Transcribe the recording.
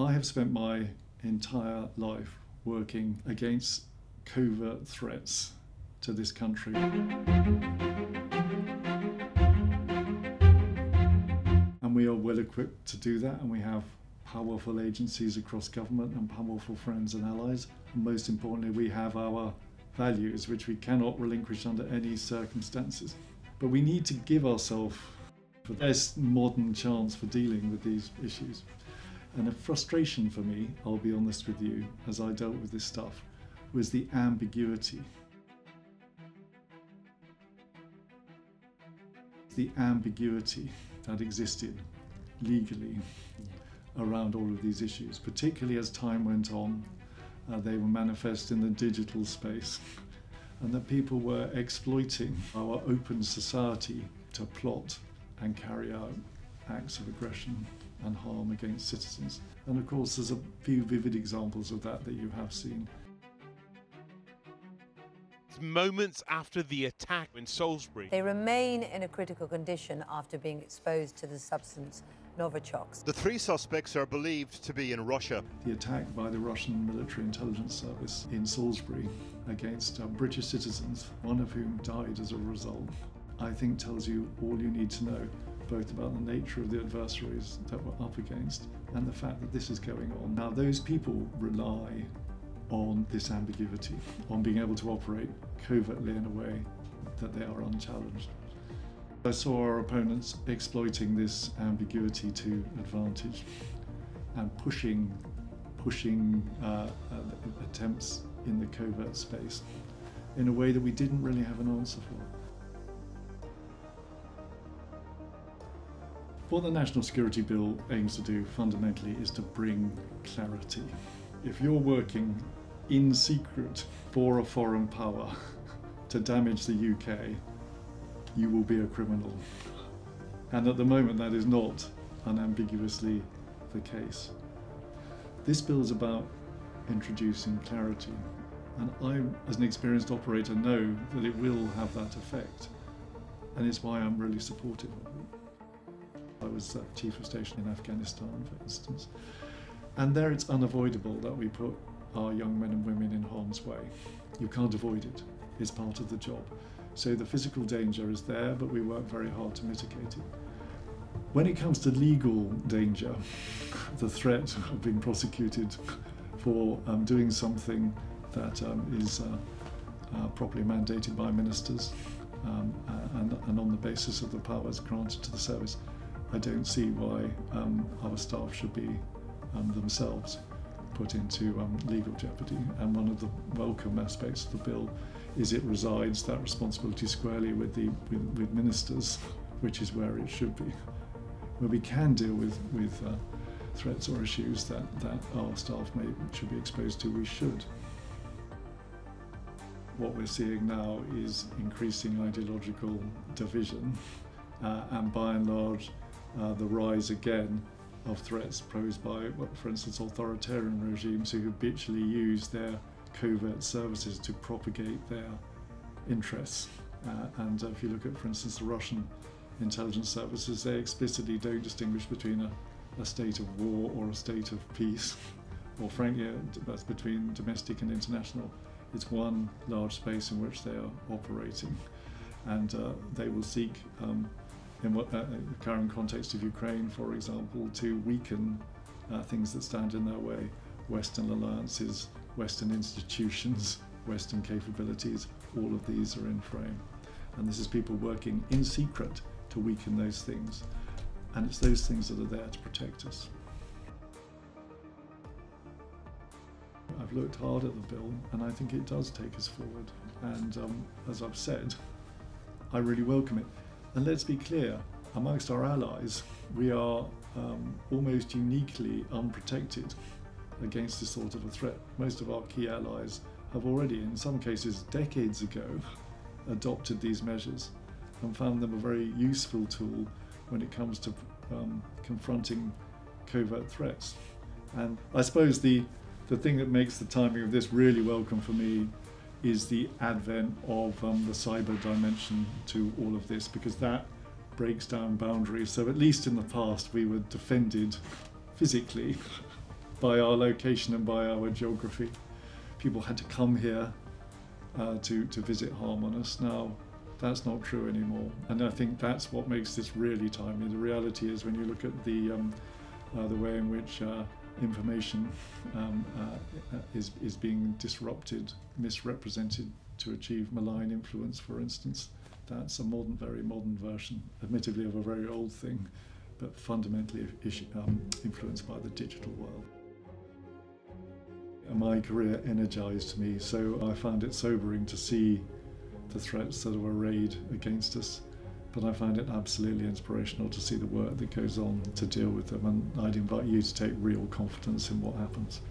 I have spent my entire life working against covert threats to this country. And we are well equipped to do that, and we have powerful agencies across government and powerful friends and allies. And most importantly, we have our values, which we cannot relinquish under any circumstances. But we need to give ourselves the best modern chance for dealing with these issues. And a frustration for me, I'll be honest with you, as I dealt with this stuff, was the ambiguity. The ambiguity that existed legally around all of these issues, particularly as time went on. They were manifest in the digital space, and that people were exploiting our open society to plot and carry out acts of aggression and harm against citizens. And of course, there's a few vivid examples of that you have seen. Moments after the attack in Salisbury. They remain in a critical condition after being exposed to the substance Novichok. The three suspects are believed to be in Russia. The attack by the Russian military intelligence service in Salisbury against British citizens, one of whom died as a result, I think tells you all you need to know, both about the nature of the adversaries that we're up against and the fact that this is going on. Now, those people rely on this ambiguity, on being able to operate covertly in a way that they are unchallenged. I saw our opponents exploiting this ambiguity to advantage and pushing attempts in the covert space in a way that we didn't really have an answer for. What the National Security Bill aims to do fundamentally is to bring clarity. If you're working in secret for a foreign power to damage the UK, you will be a criminal. And at the moment, that is not unambiguously the case. This bill is about introducing clarity. And I, as an experienced operator, know that it will have that effect. And it's why I'm really supportive of it. I was Chief of Station in Afghanistan, for instance. And there it's unavoidable that we put our young men and women in harm's way. You can't avoid it. It's part of the job. So the physical danger is there, but we work very hard to mitigate it. When it comes to legal danger, the threat of being prosecuted for doing something that is properly mandated by ministers and on the basis of the powers granted to the service, I don't see why our staff should be themselves put into legal jeopardy. And one of the welcome aspects of the bill is it resides that responsibility squarely with ministers, which is where it should be. Where we can deal with threats or issues that our staff should be exposed to, we should. What we're seeing now is increasing ideological division and by and large the rise again of threats posed by, for instance, authoritarian regimes who habitually use their covert services to propagate their interests. And if you look at, for instance, the Russian intelligence services, they explicitly don't distinguish between a state of war or a state of peace, or frankly, that's between domestic and international. It's one large space in which they are operating. And they will seek, in the current context of Ukraine, for example, to weaken things that stand in their way. Western alliances, Western institutions, Western capabilities, all of these are in frame. And this is people working in secret to weaken those things. And it's those things that are there to protect us. I've looked hard at the bill, and I think it does take us forward. And as I've said, I really welcome it. And let's be clear, amongst our allies, we are almost uniquely unprotected against this sort of a threat. Most of our key allies have already, in some cases decades ago, adopted these measures and found them a very useful tool when it comes to confronting covert threats. And I suppose the thing that makes the timing of this really welcome for me is the advent of the cyber dimension to all of this, because that breaks down boundaries. So at least in the past we were defended physically by our location and by our geography. People had to come here to visit harm on us. Now, that's not true anymore, and I think that's what makes this really timely. The reality is, when you look at the way in which information is being disrupted, misrepresented to achieve malign influence, for instance, that's a modern, very modern version, admittedly of a very old thing, but fundamentally influenced by the digital world. My career energized me, so I found it sobering to see the threats that are arrayed against us, but I find it absolutely inspirational to see the work that goes on to deal with them, and I'd invite you to take real confidence in what happens.